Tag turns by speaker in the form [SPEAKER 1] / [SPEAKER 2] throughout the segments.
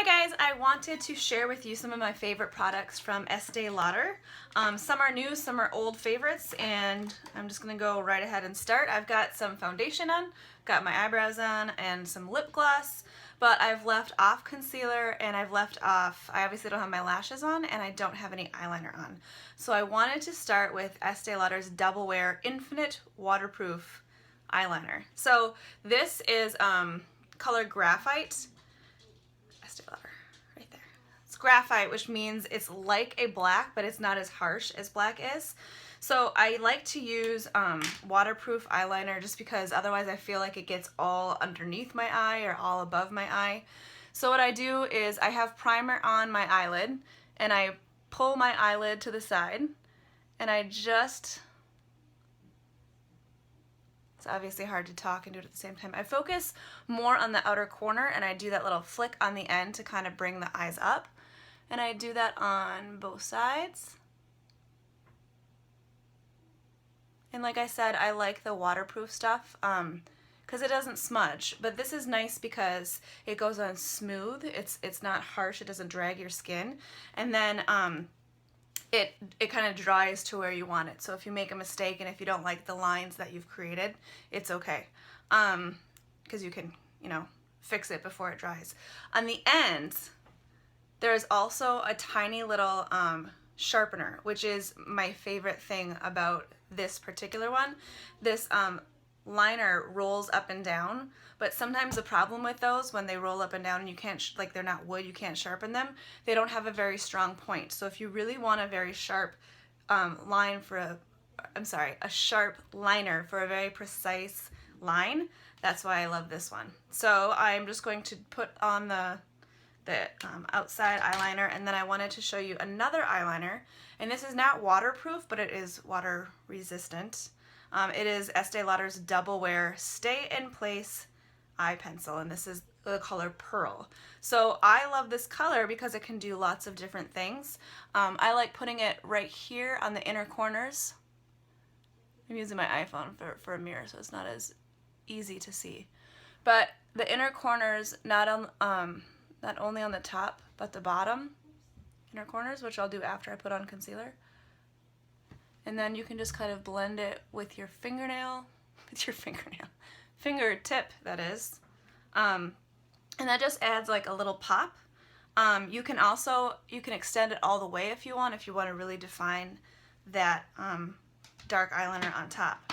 [SPEAKER 1] Hi guys, I wanted to share with you some of my favorite products from Estee Lauder. Some are new, some are old favorites, and I'm just going to go right ahead and start. I've got some foundation on, got my eyebrows on, and some lip gloss, but I've left off concealer and I obviously don't have my lashes on, and I don't have any eyeliner on. So I wanted to start with Estee Lauder's Double Wear Infinite Waterproof Eyeliner. So this is color Graphite. Estee Lauder, right there. It's graphite, which means it's like a black, but it's not as harsh as black is. So I like to use waterproof eyeliner just because otherwise I feel like it gets all underneath my eye or all above my eye. So what I do is I have primer on my eyelid and I pull my eyelid to the side and I just... It's obviously hard to talk and do it at the same time. I focus more on the outer corner and I do that little flick on the end to kind of bring the eyes up. And I do that on both sides. And like I said, I like the waterproof stuff because it doesn't smudge. But this is nice because it goes on smooth. It's not harsh. It doesn't drag your skin. And then it kind of dries to where you want it. So if you make a mistake and if you don't like the lines that you've created, it's okay. Because you can, fix it before it dries. On the ends, there is also a tiny little sharpener, which is my favorite thing about this particular one. This liner rolls up and down, but sometimes the problem with those when they roll up and down and you can't, like they're not wood, you can't sharpen them, they don't have a very strong point. So if you really want a very sharp a sharp liner for a very precise line, that's why I love this one. So I'm just going to put on the outside eyeliner, and then I wanted to show you another eyeliner, and this is not waterproof, but it is water resistant. It is Estee Lauder's Double Wear Stay in Place eye pencil, and this is the color Pearl. So I love this color because it can do lots of different things. I like putting it right here on the inner corners. I'm using my iPhone for a mirror, so it's not as easy to see. But the inner corners, not only on the top, but the bottom inner corners, which I'll do after I put on concealer. And then you can just kind of blend it with your fingertip, that is. And that just adds like a little pop. You can extend it all the way if you want to really define that dark eyeliner on top.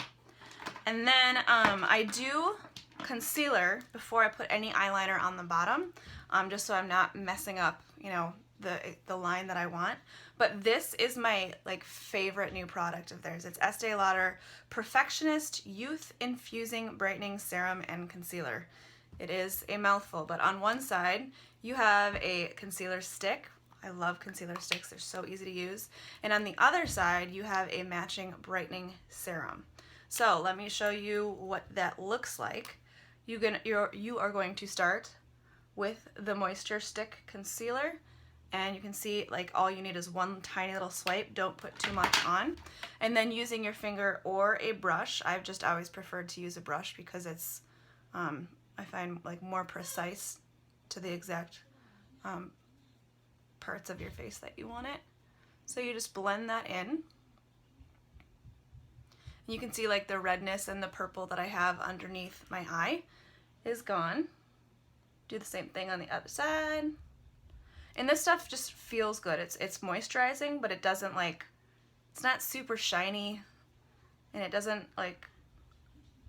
[SPEAKER 1] And then I do concealer before I put any eyeliner on the bottom, just so I'm not messing up, the line that I want. But this is my favorite new product of theirs. It's Estee Lauder Perfectionist Youth Infusing Brightening Serum and Concealer. It is a mouthful, but on one side you have a concealer stick. I love concealer sticks, they're so easy to use. And on the other side you have a matching brightening serum. So let me show you what that looks like. You are going to start with the Moisture Stick Concealer, and you can see all you need is one tiny little swipe. Don't put too much on. And then using your finger or a brush, I've just always preferred to use a brush because it's I find more precise to the exact parts of your face that you want it. So you just blend that in. And you can see the redness and the purple that I have underneath my eye is gone. Do the same thing on the other side. And this stuff just feels good. It's moisturizing, but it doesn't it's not super shiny, and it doesn't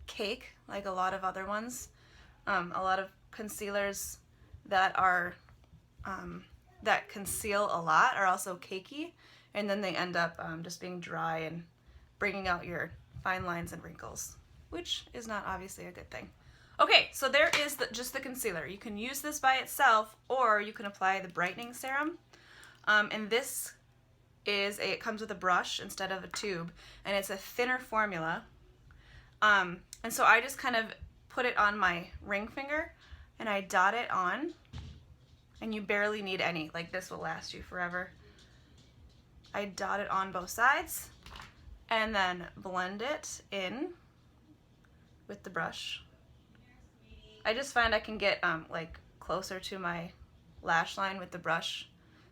[SPEAKER 1] cake like a lot of other ones. A lot of concealers that are that conceal a lot are also cakey, and then they end up just being dry and bringing out your fine lines and wrinkles, which is not obviously a good thing. Okay, so there is just the concealer. You can use this by itself, or you can apply the brightening serum. And this it comes with a brush instead of a tube, and it's a thinner formula. And so I just kind of put it on my ring finger, and I dot it on, and you barely need any. This will last you forever. I dot it on both sides, and then blend it in with the brush. I just find I can get closer to my lash line with the brush,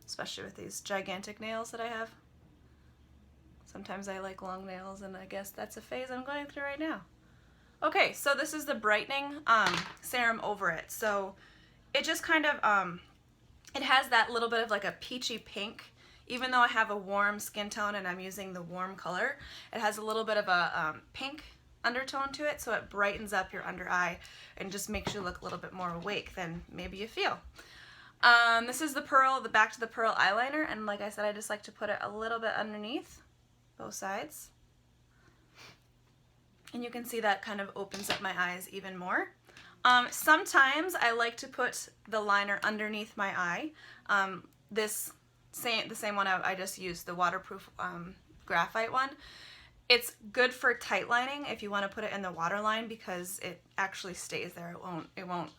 [SPEAKER 1] especially with these gigantic nails that I have. Sometimes I like long nails, and I guess that's a phase I'm going through right now. Okay, so this is the brightening serum over it. So it just kind of, it has that little bit of like a peachy pink. Even though I have a warm skin tone and I'm using the warm color, it has a little bit of a pink undertone to it, so it brightens up your under eye and just makes you look a little bit more awake than maybe you feel. This is the Pearl, the Back to the Pearl eyeliner, and like I said, I just like to put it a little bit underneath both sides. And you can see that kind of opens up my eyes even more. Sometimes I like to put the liner underneath my eye. The same one I just used, the waterproof graphite one. It's good for tight lining if you want to put it in the waterline because it actually stays there. It won't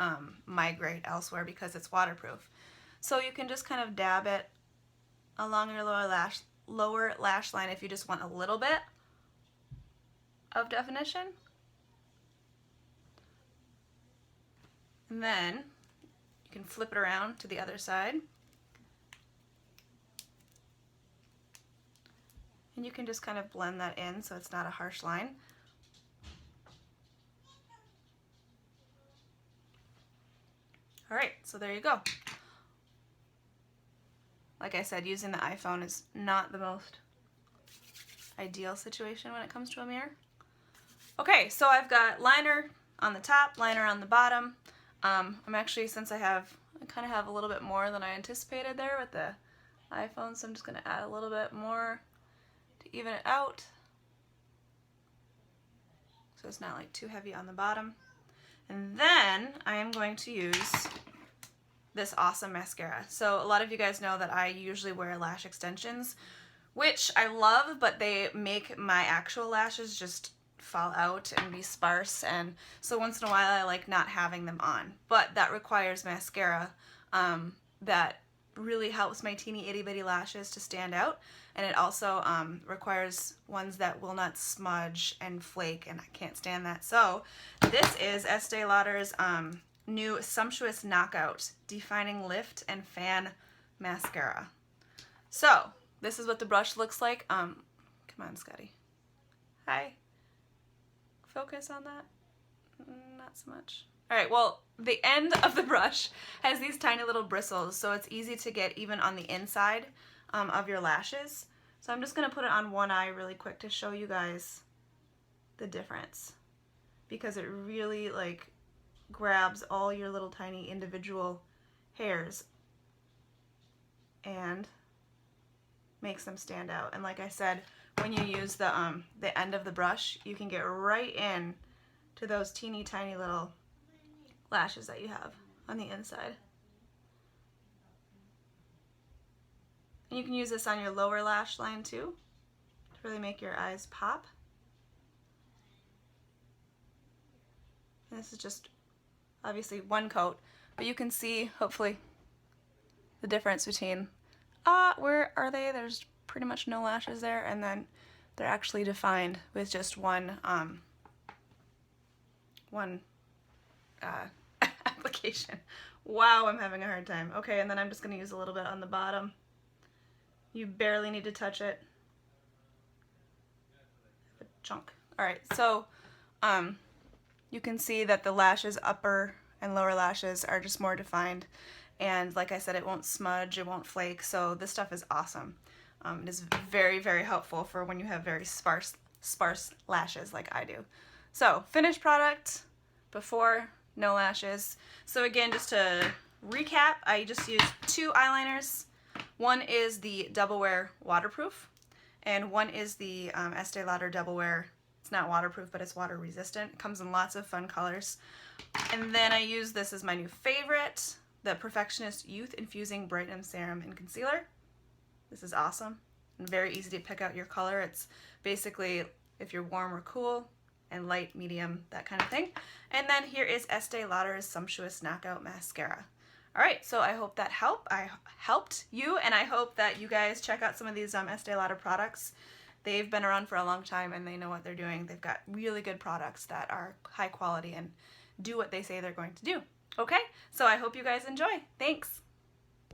[SPEAKER 1] migrate elsewhere because it's waterproof. So you can just kind of dab it along your lower lash line if you just want a little bit of definition. And then you can flip it around to the other side. And you can just kind of blend that in so it's not a harsh line. Alright, so there you go. Like I said, using the iPhone is not the most ideal situation when it comes to a mirror. Okay, so I've got liner on the top, liner on the bottom. I'm actually, since I kind of have a little bit more than I anticipated there with the iPhone, so I'm just going to add a little bit more to even it out. So it's not like too heavy on the bottom. And then I am going to use this awesome mascara. So a lot of you guys know that I usually wear lash extensions, which I love, but they make my actual lashes just fall out and be sparse, and so once in a while I like not having them on. But that requires mascara that really helps my teeny itty bitty lashes to stand out, and it also requires ones that will not smudge and flake, and I can't stand that. So this is Estee Lauder's new Sumptuous Knockout Defining Lift and Fan Mascara. So this is what the brush looks like. Come on, Scotty. Hi. Focus on that. Not so much. Alright, well, the end of the brush has these tiny little bristles, so it's easy to get even on the inside of your lashes. So I'm just going to put it on one eye really quick to show you guys the difference, because it really like grabs all your little tiny individual hairs and makes them stand out. And like I said, when you use the end of the brush, you can get right in to those teeny tiny little lashes that you have on the inside. And you can use this on your lower lash line too, to really make your eyes pop. And this is just obviously one coat, but you can see hopefully the difference between where are they? There's pretty much no lashes there, and then they're actually defined with just one application. Wow, I'm having a hard time. Okay, and then I'm just going to use a little bit on the bottom. You barely need to touch it. A chunk. Alright, so you can see that the lashes, upper and lower lashes, are just more defined. And like I said, it won't smudge, it won't flake, so this stuff is awesome. It is very, very helpful for when you have very sparse lashes like I do. So, finished product, before, no lashes. So again, just to recap, I just used 2 eyeliners. One is the Double Wear Waterproof, and one is the Estee Lauder Double Wear. It's not waterproof, but it's water resistant. It comes in lots of fun colors. And then I use this as my new favorite, the Perfectionist Youth Infusing Brightening Serum and Concealer. This is awesome and very easy to pick out your color. It's basically if you're warm or cool, and light, medium, that kind of thing. And then here is Estee Lauder's Sumptuous Knockout Mascara. Alright, so I hope that helped you, and I hope that you guys check out some of these Estee Lauder products. They've been around for a long time and they know what they're doing. They've got really good products that are high quality and do what they say they're going to do. Okay, so I hope you guys enjoy. Thanks!